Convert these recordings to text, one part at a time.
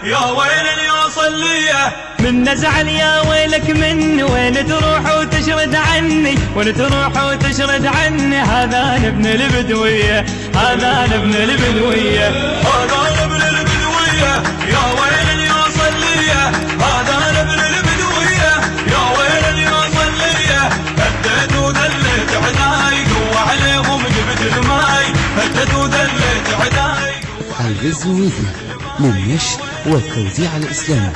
يا ويل يوصليه من نزعل يا ويلك من وين تروح وتشرد عني، وين تروح وتشرد عني. هذا أنا ابن البدوية، هذا أنا ابن البدوية، هذا أنا ابن البدوية. يا ويل يوصليه هذا أنا ابن البدوية. يا ويل يوصليه هديت وذليت عداي قوة عليهم جبت الماي. هديت وذليت عداي. الغزو ميديا للنشر والتوزيع الإسلامي.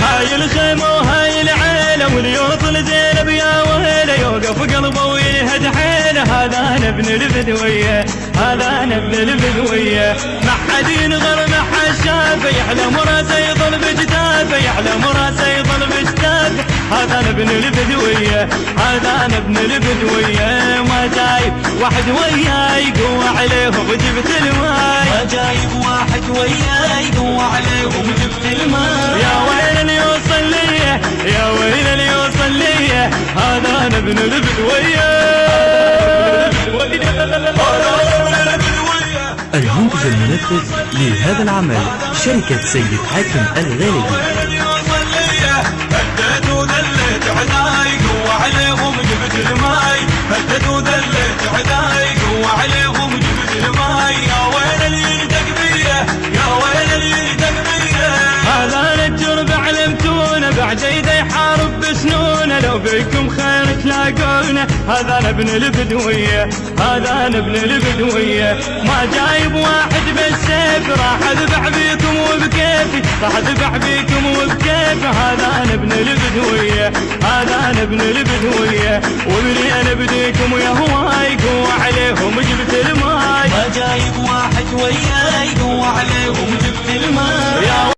هاي الخيمة وهاي العيلة واليوط لزينب يا ويله يوقف قلبه ويهد حيله. هذا أنا ابن البدوية، هذا أنا ابن البدوية. ما حد ينغر ما حد شافه، يحلم راسه يظل بجدافه، يحلم راسه يظل بجدافه. هذا أنا ابن البدوية، هذا أنا ابن البدوية. ما جايب واحد وياي قوة عليهم وجبت الماي، ما جايب واحد وياي قوة عليهم جبت الماي. يا ويل اللي يوصل ليه، يا ويل اللي يوصل ليه. هذا أنا ابن البدوية. المنتج المنفذ لهذا العمل شركة سيد حاتم الغالبي. هديت وذليت عداي قوة عليهم جبت الماي. هديت وذليت عداي قوة عليهم جبت الماي. يا ويل اللي يلتق بيه، يا ويل اللي يلتق بيه. هذا أنا الجرب علمتونا بعد يده يحارب بسنونه. لو بيكم خير تلاقونا. هذا أنا ابن البدوية، هذا أنا ابن البدوية. ما جايب واحد بالسيف راح أذبح بيكم وبكيفي، راح أذبح بيكم وبكيفي. هذا أنا ابن البدوية، هذا أنا ابن البدوية. وابني أنا بديكم ويا هواي قوة عليهم جبت الماي. ما جايب واحد وياي قوة عليهم جبت الماي.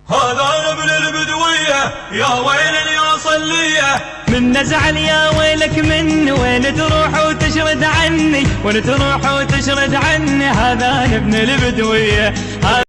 هذا أنا ابن البدوية. يا ويل يوصليه من نزعل يا ويلك من وين تروح وتشرد عني، وين تروح وتشرد عني. هذا أنا ابن البدوية.